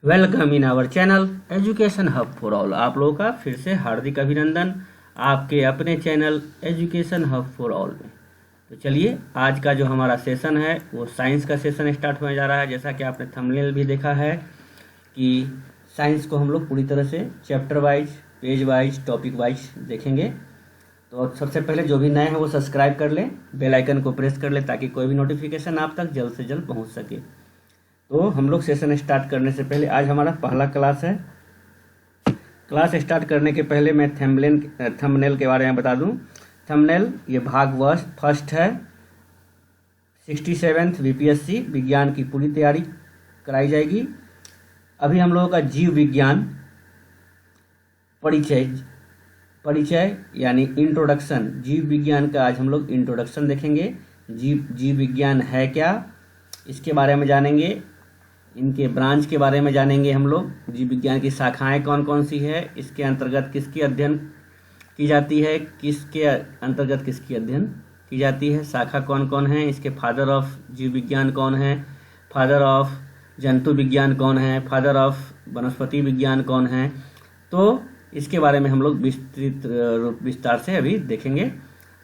Welcome in our channel education hub for all. आप लोगों का फिर से हार्दिक अभिनंदन आपके अपने channel education hub for all में। तो चलिए, आज का जो हमारा सेशन है वो साइंस का सेशन स्टार्ट होने जा रहा है। जैसा कि आपने थंबनेल भी देखा है कि साइंस को हम लोग पूरी तरह से chapter wise, page wise, topic wise देखेंगे। तो सबसे पहले जो भी नए हैं वो सब्सक्राइब कर लें, बेल आइकन को प्रेस कर लें ताकि कोई भी नोटिफिकेशन आप तक जल्द से जल्द पहुंच सके। तो हम लोग सेशन स्टार्ट करने से पहले आज हमारा पहला क्लास है। क्लास स्टार्ट करने के पहले मैं थंबनेल के बारे में बता दूं। थंबनेल ये भाग फर्स्ट है। 67th बीपीएससी विज्ञान की पूरी तैयारी कराई जाएगी। अभी हम लोगों का जीव विज्ञान परिचय यानी इंट्रोडक्शन, जीव विज्ञान का आज हम लोग इंट्रोडक्शन देखेंगे। जीव विज्ञान है क्या, इसके बारे में जानेंगे। इनके ब्रांच के बारे में जानेंगे हम लोग। जीव विज्ञान की शाखाएं कौन कौन सी है, इसके अंतर्गत किसकी अध्ययन की जाती है, किसके अंतर्गत किसकी अध्ययन की जाती है, शाखा कौन कौन है, इसके फादर ऑफ जीव विज्ञान कौन है, फादर ऑफ जंतु विज्ञान कौन है, फादर ऑफ वनस्पति विज्ञान कौन है। तो इसके बारे में हम लोग विस्तार से अभी देखेंगे।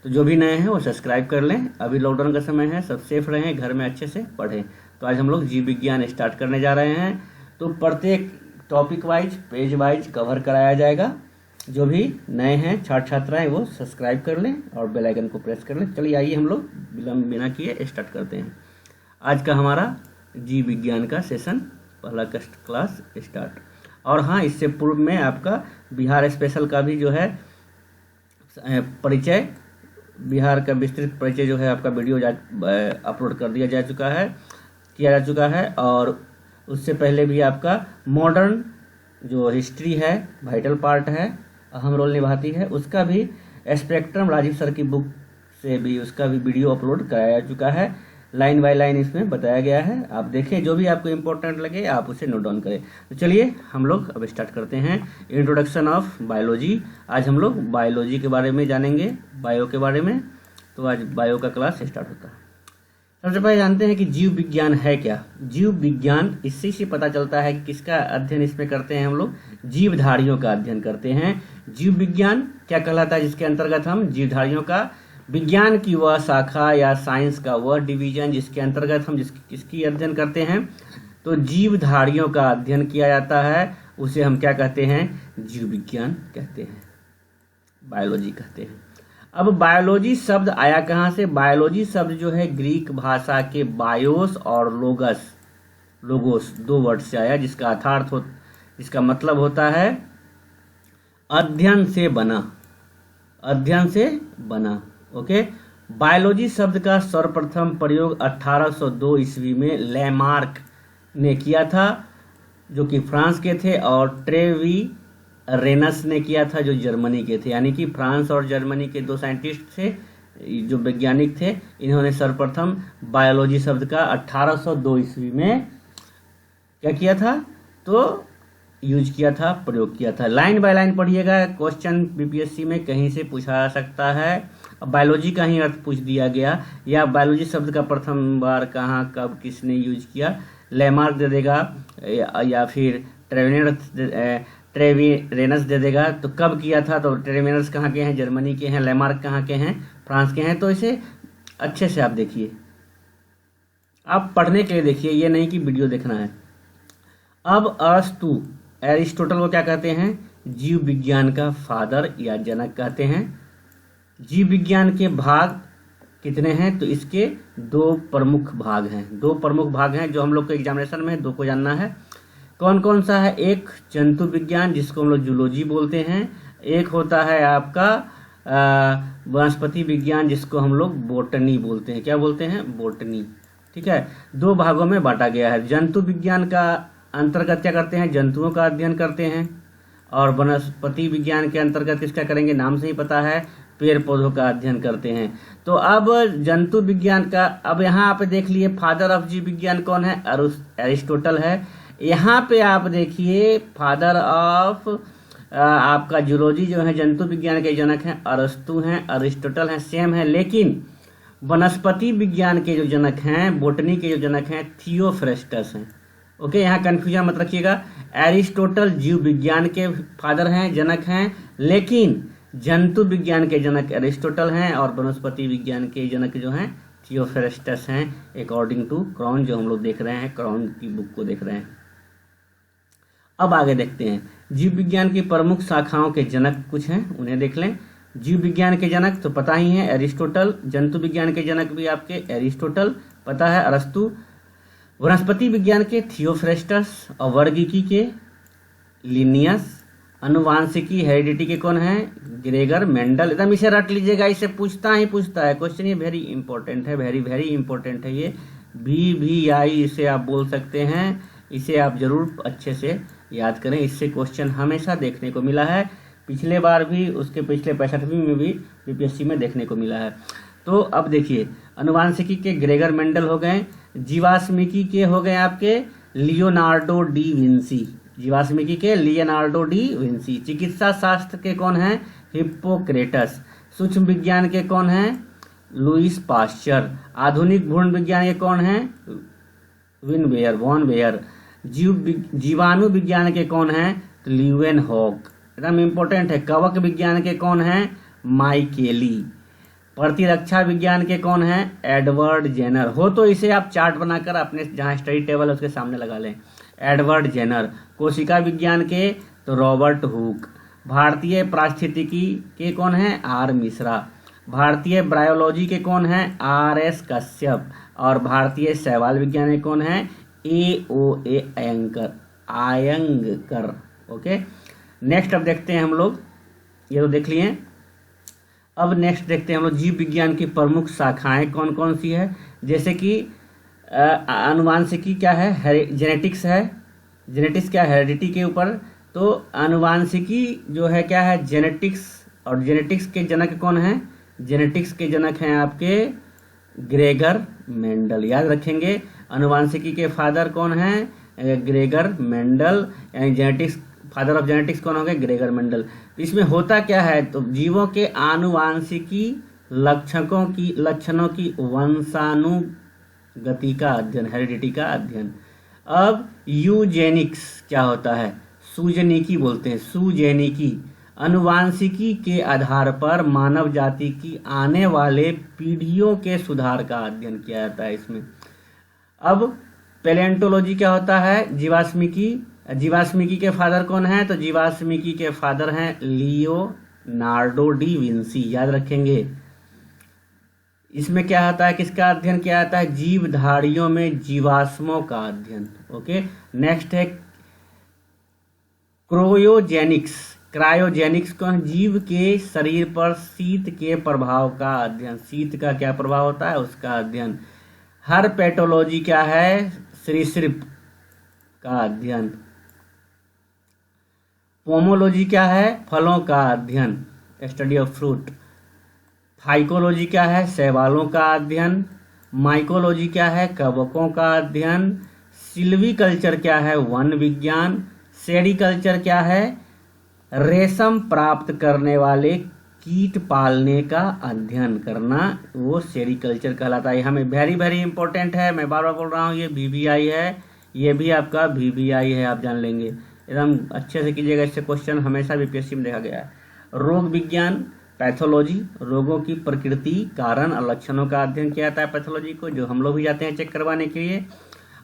तो जो भी नए हैं वो सब्सक्राइब कर लें। अभी लॉकडाउन का समय है, सब सेफ रहें, घर में अच्छे से पढ़ें। तो आज हम लोग जीव विज्ञान स्टार्ट करने जा रहे हैं। तो प्रत्येक topic wise, page wise cover कराया जाएगा। जो भी नए हैं छात्र छात्राएं वो सब्सक्राइब कर लें और बेल आइकन को प्रेस कर लें। चलिए आइए हम लोग विलंब बिना किए स्टार्ट करते हैं। आज का हमारा जीव विज्ञान का सेशन पहला क्लास स्टार्ट। और हाँ, इससे पूर्व में आपका बिहार स्पेशल का भी जो है परिचय, बिहार का विस्तृत परिचय जो है आपका वीडियो अपलोड किया जा चुका है। और उससे पहले भी आपका मॉडर्न जो हिस्ट्री है, वाइटल पार्ट है, अहम रोल निभाती है, उसका भी स्पेक्ट्रम राजीव सर की बुक से भी उसका भी वीडियो अपलोड कराया जा चुका है। लाइन बाय लाइन इसमें बताया गया है। आप देखें, जो भी आपको इम्पोर्टेंट लगे आप उसे नोट डाउन करें। तो चलिए हम लोग अब स्टार्ट करते हैं। Introduction of biology. आज हम लोग बायोलॉजी के बारे में जानेंगे, बायो के बारे में। तो आज बायो का क्लास स्टार्ट होता है। सबसे पहले जानते हैं कि जीव विज्ञान है क्या। जीव विज्ञान, इसी से पता चलता है कि किसका अध्ययन इसमें करते हैं हम लोग, जीवधारियों का अध्ययन करते हैं। जीव विज्ञान क्या कहलाता है, जिसके अंतर्गत हम जीवधारियों का, विज्ञान की वह शाखा या साइंस का वह डिवीजन जिसके अंतर्गत हम किसकी अध्ययन करते हैं, तो जीवधारियों का अध्ययन किया जाता है, उसे हम क्या कहते हैं, जीव विज्ञान कहते हैं, बायोलॉजी कहते हैं। अब बायोलॉजी शब्द आया कहाँ से। बायोलॉजी शब्द जो है ग्रीक भाषा के बायोस और लोगोस दो वर्ड से आया, जिसका मतलब होता है अध्ययन से बना। ओके। बायोलॉजी शब्द का सर्वप्रथम प्रयोग 1802 ईस्वी में लेमार्क ने किया था, जो कि फ्रांस के थे, और ट्रेवी रेनस ने किया था, जो जर्मनी के थे। यानी कि फ्रांस और जर्मनी के दो साइंटिस्ट थे, जो वैज्ञानिक थे। इन्होंने सर्वप्रथम बायोलॉजी शब्द का 1802 ईस्वी में क्या किया था, तो यूज किया था, प्रयोग किया था। लाइन बाय लाइन पढ़िएगा, क्वेश्चन बीपीएससी में कहीं से पूछा जा सकता है। बायोलॉजी का ही अर्थ पूछ दिया गया, या बायोलॉजी शब्द का प्रथम बार कहाँ, कब, किसने यूज किया, लेमार्क दे देगा या फिर ट्रेविरेनस दे देगा। तो कब किया था, तो ट्रेविरेनस कहाँ के हैं, जर्मनी के हैं, लेमार्क कहाँ के हैं, फ्रांस के हैं। तो इसे अच्छे से आप देखिए, आप पढ़ने के लिए देखिए, ये नहीं कि वीडियो देखना है। अब एरिस्टोटल को क्या कहते हैं, जीव विज्ञान का फादर या जनक कहते हैं। जीव विज्ञान के भाग कितने हैं, तो इसके दो प्रमुख भाग हैं जो हम लोग को एग्जामिनेशन में दो को जानना है। कौन कौन सा है, एक जंतु विज्ञान जिसको हम लोग जूलॉजी बोलते हैं, एक होता है आपका वनस्पति विज्ञान जिसको हम लोग बोटनी बोलते हैं। क्या बोलते हैं, बोटनी। ठीक है, दो भागों में बांटा गया है। जंतु विज्ञान का अंतर्गत क्या करते हैं, जंतुओं का अध्ययन करते हैं, और वनस्पति विज्ञान के अंतर्गत किसका करेंगे, नाम से ही पता है, पेड़ पौधों का अध्ययन करते हैं। तो अब जंतु विज्ञान का, अब यहाँ पे देख लिए फादर ऑफ जीव विज्ञान कौन है, एरिस्टोटल है। यहाँ पे आप देखिए फादर ऑफ आपका जूलॉजी जो है, जंतु विज्ञान के जनक हैं, अरस्तु हैं, अरिस्टोटल हैं, सेम है। लेकिन वनस्पति विज्ञान के जो जनक हैं, बोटनी के जो जनक हैं, थियोफ्रेस्टस हैं। ओके, यहाँ कन्फ्यूजन मत रखिएगा। एरिस्टोटल जीव विज्ञान के फादर हैं, जनक हैं, लेकिन जंतु विज्ञान के जनक एरिस्टोटल हैं और वनस्पति विज्ञान के जनक जो हैं थियोफ्रेस्टस हैं, अकॉर्डिंग टू क्रॉन, जो हम लोग देख रहे हैं, क्रॉन की बुक को देख रहे हैं। अब आगे देखते हैं, जीव विज्ञान की प्रमुख शाखाओं के जनक कुछ हैं, उन्हें देख लें। जीव विज्ञान के जनक तो पता ही है, एरिस्टोटल। जंतु विज्ञान के जनक भी आपके एरिस्टोटल, पता है, अरस्तु। वनस्पति विज्ञान के थियोफ्रेस्टस और वर्गीकी के लिनियस। अनुवांशिकी हेरिडिटी के कौन है? Gregor Mendel. एकदम इसे रट लीजिएगा, इसे पूछता ही पूछता है क्वेश्चन, ये वेरी इंपॉर्टेंट है, वेरी वेरी इंपॉर्टेंट है ये। VVI इसे आप बोल सकते हैं, इसे आप जरूर अच्छे से याद करें, इससे क्वेश्चन हमेशा देखने को मिला है, पिछले बार भी, उसके पिछले 65वीं में भी बीपीएससी में देखने को मिला है। तो अब देखिए, अनुवांशिकी के ग्रेगर मेंडल हो गए, जीवाश्मिकी के हो गए आपके लियोनार्डो डी विंसी, जीवाश्मिकी के लियोनार्डो डी विंसी। चिकित्सा शास्त्र के कौन हैं? हिप्पोक्रेटस। सूक्ष्म विज्ञान के कौन हैं? Louis Pasteur. आधुनिक भ्रूण विज्ञान के कौन हैं? Von Baer. जीवाणु विज्ञान के कौन हैं? ल्यूवेनहॉक, एकदम इंपॉर्टेंट है। कवक विज्ञान के कौन हैं? माइकेली। प्रतिरक्षा विज्ञान के कौन हैं? Edward Jenner. हो तो इसे आप चार्ट बनाकर अपने जहां स्टडी टेबल है उसके सामने लगा लें, एडवर्ड जेनर। कोशिका विज्ञान के तो रॉबर्ट हुक। भारतीय पारिस्थितिकी के कौन है? आर मिश्रा। भारतीय बायोलॉजी के कौन है? RS कश्यप। और भारतीय शैवाल विज्ञान के कौन है? AOA आयंगर। ओके, नेक्स्ट अब देखते हैं हम लोग, ये तो देख लिए। अब नेक्स्ट देखते हैं हम लोग जीव विज्ञान की प्रमुख शाखाएं कौन कौन सी है। जैसे कि अनुवांशिकी क्या है? जेनेटिक्स है। जेनेटिक्स क्या है? हेरिडिटी के ऊपर। तो अनुवांशिकी जो है क्या है? जेनेटिक्स। और जेनेटिक्स के जनक कौन है? जेनेटिक्स के जनक हैं आपके ग्रेगर मेंडल, याद रखेंगे। अनुवांशिकी के फादर कौन है? ग्रेगर मेंडल, यानी जेनेटिक्स, फादर ऑफ जेनेटिक्स कौन हो गए? Gregor Mendel. इसमें होता क्या है? तो जीवों के आनुवांशिकी लक्षणों की वंशानुगति का अध्ययन, हेरिडिटी का अध्ययन। अब यूजेनिक्स क्या होता है? सूजनिकी बोलते हैं, सूजेनिकी। अनुवांशिकी के आधार पर मानव जाति की आने वाले पीढ़ियों के सुधार का अध्ययन किया जाता है इसमें। अब पैलेंटोलॉजी क्या होता है? जीवाश्मिकी के फादर कौन है? तो जीवाश्मिकी के फादर हैं लियोनार्डो डी विंसी, याद रखेंगे। इसमें क्या होता है? किसका अध्ययन किया जाता है? जीवधारियों में जीवाश्मों का अध्ययन। ओके, नेक्स्ट है क्रायोजेनिक्स कौन? जीव के शरीर पर शीत के प्रभाव का अध्ययन, शीत का क्या प्रभाव होता है उसका अध्ययन। हर्पेटोलॉजी क्या है? सरीसृप का अध्ययन। पोमोलॉजी क्या है? फलों का अध्ययन, स्टडी ऑफ फ्रूट। फाइकोलॉजी क्या है? शैवालों का अध्ययन। माइकोलॉजी क्या है? कवकों का अध्ययन। सिल्वीकल्चर क्या है? वन विज्ञान। सेरिकल्चर क्या है? रेशम प्राप्त करने वाले कीट पालने का अध्ययन करना, वो सेरिकल्चर कहलाता है। हमें वेरी वेरी इंपॉर्टेंट है, मैं बार बार बोल रहा हूँ, ये VVI है, ये भी आपका VVI है, आप जान लेंगे, एकदम अच्छे से कीजिएगा, इससे क्वेश्चन हमेशा बीपीएससी में देखा गया है। रोग विज्ञान, पैथोलॉजी, रोगों की प्रकृति, कारण और लक्षणों का अध्ययन किया जाता है पैथोलॉजी को, जो हम लोग भी जाते हैं चेक करवाने के लिए।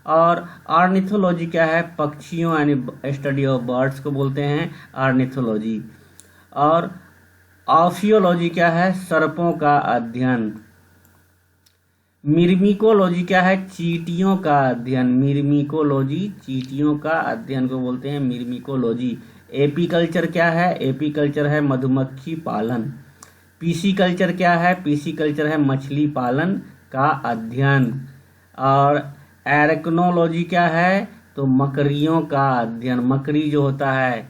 और ऑर्निथोलॉजी क्या है? पक्षियों यानी स्टडी ऑफ बर्ड्स को बोलते हैं ऑर्निथोलॉजी। और ऑफियोलॉजी क्या है? सर्पों का अध्ययन। मिर्मिकोलॉजी क्या है? चींटियों का अध्ययन। मिर्मिकोलॉजी, चींटियों का अध्ययन को बोलते हैं मिर्मिकोलॉजी। एपीकल्चर क्या है? एपीकल्चर है मधुमक्खी पालन। पीसीकल्चर क्या है? पीसीकल्चर है मछली पालन का अध्ययन। और एरकनोलॉजी क्या है? तो मकड़ियों का अध्ययन, मकड़ी जो होता है।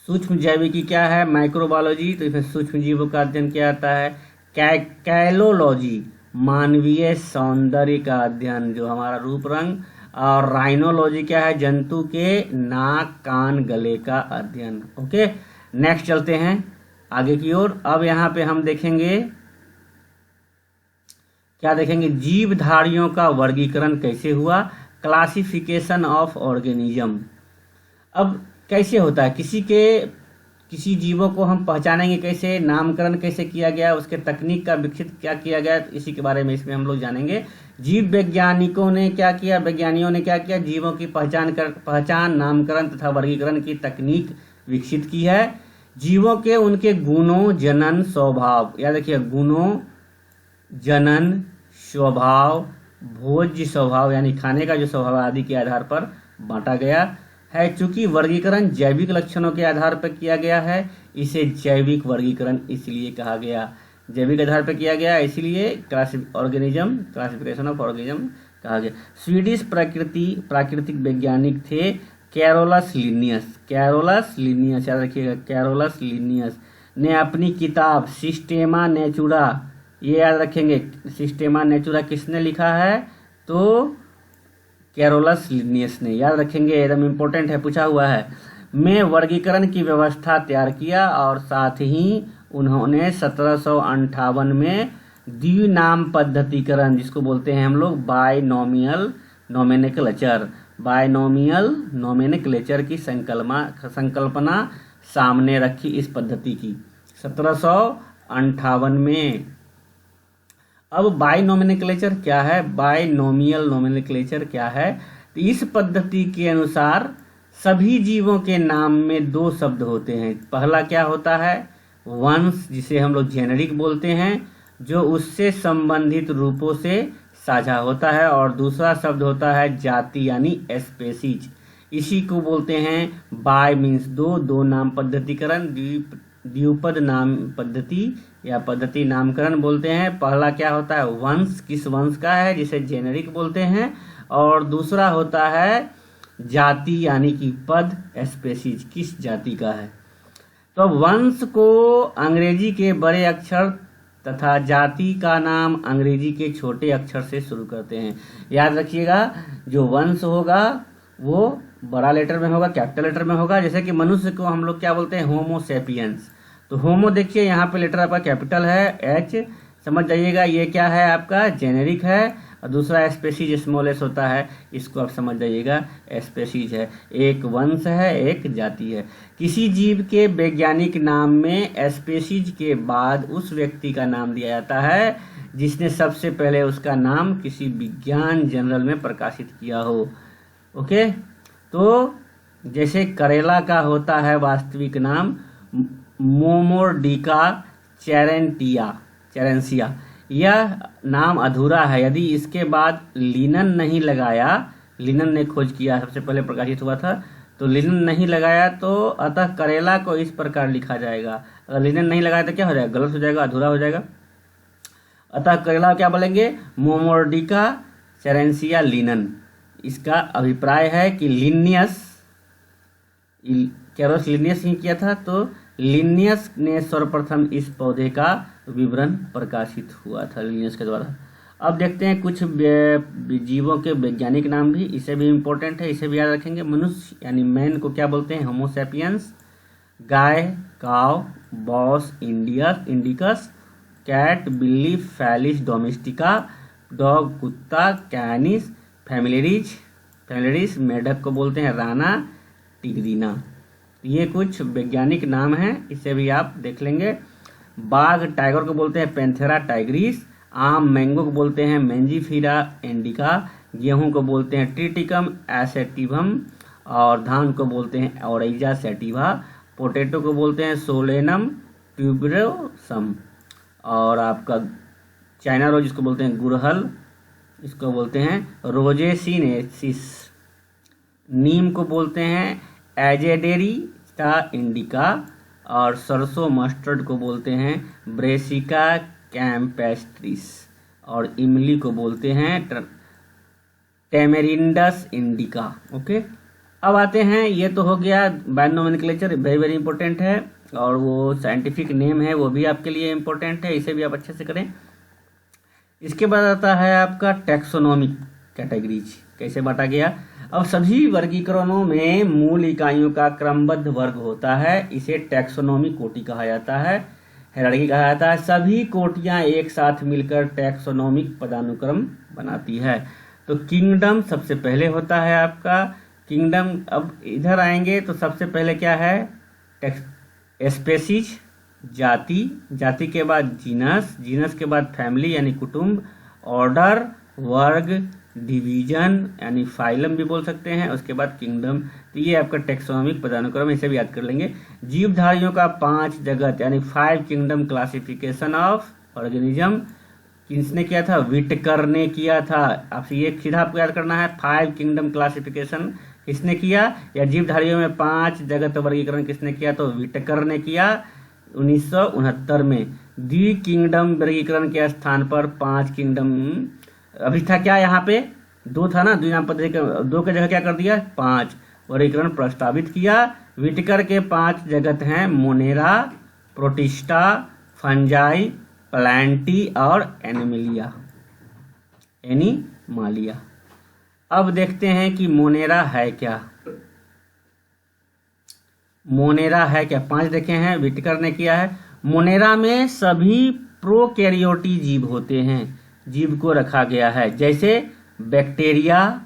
सूक्ष्म जैविकी क्या है? माइक्रोबायोलॉजी, तो इसमें सूक्ष्म जीवों का अध्ययन किया जाता है। कैलोलॉजी, मानवीय सौंदर्य का अध्ययन, जो हमारा रूप रंग। और राइनोलॉजी क्या है? जंतु के नाक कान गले का अध्ययन। ओके, नेक्स्ट चलते हैं आगे की ओर। अब यहाँ पे हम देखेंगे, क्या देखेंगे? जीवधारियों का वर्गीकरण कैसे हुआ, क्लासिफिकेशन ऑफ ऑर्गेनिज्म। अब कैसे होता है, किसी जीवों को हम पहचानेंगे कैसे, नामकरण कैसे किया गया, उसके तकनीक का विकसित क्या किया गया, इसी के बारे में इसमें हम लोग जानेंगे। जीव वैज्ञानिकों ने क्या किया, वैज्ञानिकों ने क्या किया, जीवों की पहचान, नामकरण तथा वर्गीकरण की तकनीक विकसित की है। जीवों के उनके गुणों, जनन, स्वभाव, याद रखिए, गुणों, जनन, स्वभाव, भोज्य स्वभाव यानी खाने का जो स्वभाव आदि के आधार पर बांटा गया है। चूंकि वर्गीकरण जैविक लक्षणों के आधार पर किया गया है, इसे जैविक वर्गीकरण इसलिए कहा गया, जैविक आधार पर किया गया इसलिए क्लासिफिकेशन ऑफ ऑर्गेनिज्म कहा गया। स्वीडिश प्राकृतिक वैज्ञानिक थे कैरोलस लिनियस, याद रखिएगा, कैरोलस लिनियस ने अपनी किताब सिस्टेमा नेचुरा, ये याद रखेंगे, सिस्टेमा नेचुरा किसने लिखा है, तो कैरोलस लिनियस ने, याद रखेंगे, एकदम इम्पोर्टेंट है, पूछा हुआ है, में वर्गीकरण की व्यवस्था तैयार किया। और साथ ही उन्होंने 1758 में द्विनाम पद्धतिकरण, जिसको बोलते हैं हम लोग बायनोमियल नोमेनक्लेचर की संकल्पना सामने रखी इस पद्धति की 1758 में। अब बायनोमेनक्लेचर क्या है, बायनोमियल नोमेनक्लेचर क्या है, तो इस पद्धति के अनुसार सभी जीवों के नाम में दो शब्द होते हैं। पहला क्या होता है, वंश, जिसे हम लोग जेनेरिक बोलते हैं, जो उससे संबंधित रूपों से साझा होता है, और दूसरा शब्द होता है जाति यानी स्पेसीज, इसी को बोलते हैं बाय मीन्स दो नाम पद्धतिकरण, द्विपद नाम पद्धति या पद्धति नामकरण बोलते हैं। पहला क्या होता है, वंश, किस वंश का है, जिसे जेनेरिक बोलते हैं, और दूसरा होता है जाति यानी कि पद, स्पेसीज, किस जाति का है। तो वंश को अंग्रेजी के बड़े अक्षर तथा जाति का नाम अंग्रेजी के छोटे अक्षर से शुरू करते हैं। याद रखिएगा, जो वंश होगा वो बड़ा लेटर में होगा, कैपिटल लेटर में होगा। जैसे कि मनुष्य को हम लोग क्या बोलते हैं, होमो सेपियंस, तो होमो देखिए यहाँ पे लेटर आपका कैपिटल है एच, समझ जाइएगा, ये क्या है आपका जेनेरिक है, और दूसरा स्पेसीज स्मॉल एस होता है, इसको आप समझ जाइएगा स्पेसीज है। एक वंश है, एक जाति है। किसी जीव के वैज्ञानिक नाम में स्पेसीज के बाद उस व्यक्ति का नाम दिया जाता है जिसने सबसे पहले उसका नाम किसी विज्ञान जर्नल में प्रकाशित किया हो। ओके, तो जैसे करेला का होता है वास्तविक नाम मोमोर्डिका चैरेंसिया, यह नाम अधूरा है यदि इसके बाद लिनन नहीं लगाया। लिनन ने खोज किया, सबसे पहले प्रकाशित हुआ था, तो लिनन नहीं लगाया, तो अतः करेला को इस प्रकार लिखा जाएगा। अगर लिनन नहीं लगाया तो क्या हो जाएगा, गलत हो जाएगा, अधूरा हो जाएगा। अतः करेला क्या बोलेंगे, मोमोर्डिका चैरेंसिया लिनन। इसका अभिप्राय है कि कैरोलस लिनियस ही किया था, तो लिनियस ने सर्वप्रथम इस पौधे का विवरण प्रकाशित हुआ था लिनियस के द्वारा। अब देखते हैं कुछ जीवों के वैज्ञानिक नाम भी, इसे भी इम्पोर्टेंट है, इसे भी याद रखेंगे। मनुष्य यानी मैन को क्या बोलते हैं, होमो सैपियंस। गाय काव बॉस इंडिकस। कैट बिल्ली फैलिस डोमेस्टिका। डॉग कुत्ता कैनिस फैमिलियरिस। मेढक को बोलते हैं राना टिग्रीना। ये कुछ वैज्ञानिक नाम हैं, इसे भी आप देख लेंगे। बाघ टाइगर को बोलते हैं पेंथेरा टाइग्रिस। आम मैंगो को बोलते हैं मैंजीफीरा इंडिका। गेहूं को बोलते हैं ट्रिटिकम एसेटिवम, और धान को बोलते हैं ओरेजा सेटिवा। पोटैटो को बोलते हैं सोलेनम ट्यूबरोसम, और आपका चाइना रोज इसको बोलते हैं गुड़हल, इसको बोलते हैं रोजेसिनेसिस। नीम को बोलते हैं एजेडेरिया इंडिका, और सरसों मस्टर्ड को बोलते हैं ब्रेसिका कैम्पेस्ट्रिस, और इमली को बोलते हैं टेमेरिंडस इंडिका। ओके, अब आते हैं, ये तो हो गया बायनोमेनक्लेचर, वेरी वेरी इंपॉर्टेंट है, और वो साइंटिफिक नेम है वो भी आपके लिए इंपॉर्टेंट है, इसे भी आप अच्छे से करें। इसके बाद आता है आपका टैक्सोनॉमिक कैटेगरीज, कैसे बांटा गया। अब सभी वर्गीकरणों में मूल इकाइयों का क्रमबद्ध वर्ग होता है, इसे टैक्सोनॉमिक कोटि कहा जाता है, हायरार्की कहा जाता है। सभी कोटियां एक साथ मिलकर टैक्सोनॉमिक पदानुक्रम बनाती है। तो किंगडम सबसे पहले होता है आपका किंगडम। अब इधर आएंगे तो सबसे पहले क्या है, स्पेसीज जाति, जाति के बाद जीनस, जीनस के बाद फैमिली यानी कुटुंब, ऑर्डर वर्ग, डिवीजन यानी फाइलम भी बोल सकते हैं, उसके बाद किंगडम। तो ये आपका टेक्सोनोमिक पदानुक्रम, इसे भी याद कर लेंगे। जीवधारियों का 5 जगत यानी 5 किंगडम क्लासिफिकेशन ऑफ ऑर्गेनिज्म किसने किया था, विटकर ने किया था। आपसे ये सीधा आपको याद करना है, 5 किंगडम क्लासिफिकेशन किसने किया, या जीवधारियों में 5 जगत वर्गीकरण किसने किया, तो विटकर ने किया 1969 में। द्वि किंगडम वर्गीकरण के स्थान पर 5 किंगडम, अभी था क्या यहाँ पे 2 था ना, द्विनाम पद्धति 2 के जगह क्या कर दिया 5 वर्गीकरण प्रस्तावित किया। विटकर के 5 जगत हैं मोनेरा, प्रोटिस्टा, फंजाई, प्लांटी और एनिमलिया, एनिमालिया। अब देखते हैं कि मोनेरा है क्या, मोनेरा है क्या। 5 देखे हैं, विटकर ने किया है। मोनेरा में सभी प्रोकैरियोटी जीव होते हैं, जीव को रखा गया है, जैसे बैक्टीरिया,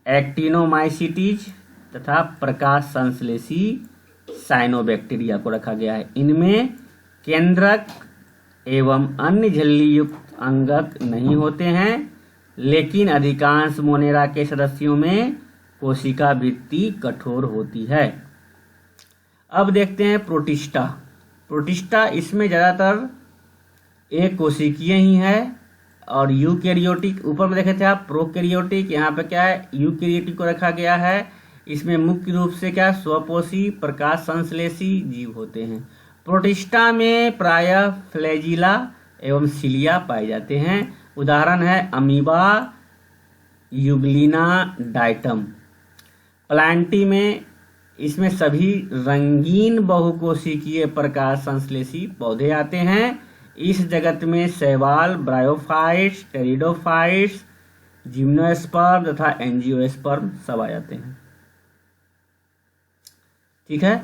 एक्टिनोमाइसिटीज तथा प्रकाश संश्लेषी साइनोबैक्टीरिया को रखा गया है। इनमें केंद्रक एवं अन्य झिल्ली युक्त अंगक नहीं होते हैं, लेकिन अधिकांश मोनेरा के सदस्यों में कोशिका भित्ति कठोर होती है। अब देखते हैं प्रोटिस्टा। प्रोटिस्टा इसमें ज़्यादातर एक कोशिकीय ही है, और यूकैरियोटिक ऊपर में देखे थे आप प्रोकैरियोटिक, यहाँ पे क्या है यूकैरियोटिक को रखा गया है। इसमें मुख्य रूप से क्या स्वपोषी प्रकाश संश्लेषी जीव होते हैं। प्रोटिस्टा में प्रायः फ्लैजिला एवं सिलिया पाए जाते हैं। उदाहरण है अमीबा, यूग्लिना, डाइटम। प्लांटी में इसमें सभी रंगीन बहुकोशिकीय प्रकाश संश्लेषी पौधे आते हैं। इस जगत में शैवाल, ब्रायोफाइट्स, टेरिडोफाइट्स, जिम्नोस्पर्म तथा एंजियोस्पर्म सब आ जाते हैं। ठीक है,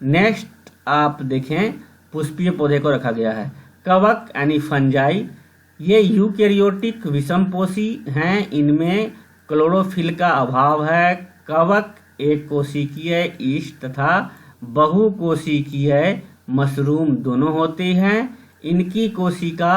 नेक्स्ट आप देखें पुष्पीय पौधे को रखा गया है। कवक यानी फंजाई, ये यूकैरियोटिक विषमपोषी हैं, इनमें क्लोरोफिल का अभाव है। कवक एक कोशिकीय ईस्ट तथा बहुकोशिकीय मशरूम दोनों होते हैं। इनकी कोशिका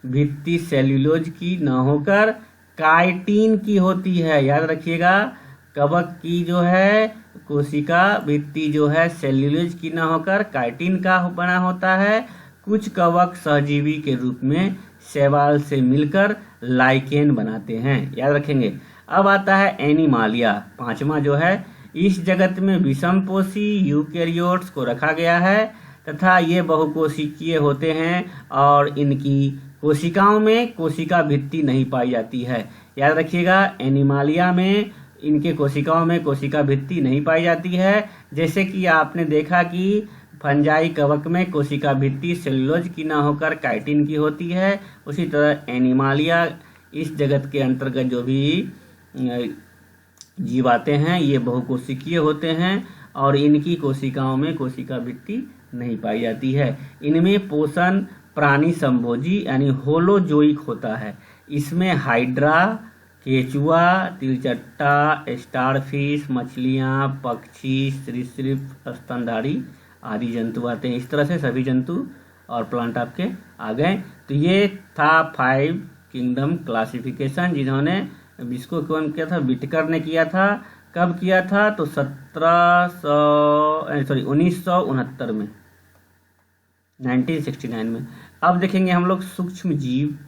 भित्ति सेल्यूलोज की न होकर काइटिन की होती है। याद रखिएगा, कवक की जो है कोशिका भित्ति जो है सेल्यूलोज की न होकर काइटिन का बना होता है। कुछ कवक सहजीवी के रूप में शैवाल से मिलकर लाइकेन बनाते हैं, याद रखेंगे। अब आता है एनिमालिया, 5वां जो है। इस जगत में विषमपोषी यूकैरियोट्स को रखा गया है तथा ये बहुकोशिकीय होते हैं और इनकी कोशिकाओं में कोशिका भित्ति नहीं पाई जाती है। याद रखिएगा, एनिमालिया में इनके कोशिकाओं में कोशिका भित्ति नहीं पाई जाती है। जैसे कि आपने देखा कि फंजाई कवक में कोशिका भित्ति सेल्यूलोज की न होकर काइटिन की होती है, उसी तरह एनिमालिया इस जगत के अंतर्गत जो भी जीव आते हैं ये बहुकोशिकीय होते हैं और इनकी कोशिकाओं में कोशिका भित्ति नहीं पाई जाती है। इनमें पोषण प्राणी संभोजी यानी होलोजोइक होता है। इसमें हाइड्रा, केचुआ, तिलचट्टा, स्टारफिश, मछलियाँ, पक्षी, सरीसृप, स्तनधारी आदि जंतु आते हैं। इस तरह से सभी जंतु और प्लांट आपके आ गए। तो ये था 5 किंगडम क्लासिफिकेशन, जिन्होंने इसको कौन किया था, विटकर ने किया था। कब किया था, तो 1969 में, 1969 में। अब देखेंगे हम लोग सूक्ष्म जीव,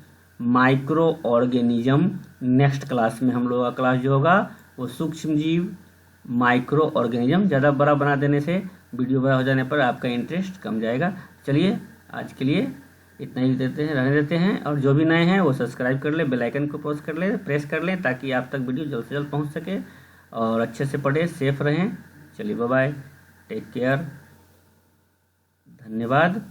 माइक्रो ऑर्गेनिज्म। नेक्स्ट क्लास में हम लोग का क्लास जो होगा वो सूक्ष्म जीव, माइक्रो ऑर्गेनिज्म। ज़्यादा बड़ा बना देने से, वीडियो बड़ा हो जाने पर आपका इंटरेस्ट कम जाएगा। चलिए आज के लिए इतना ही रहने देते हैं, और जो भी नए हैं वो सब्सक्राइब कर ले, बेल आइकन को प्रेस कर लें ताकि आप तक वीडियो जल्द से जल्द पहुंच सके, और अच्छे से पढ़ें, सेफ रहें। चलिए बाय बाय, टेक केयर, धन्यवाद।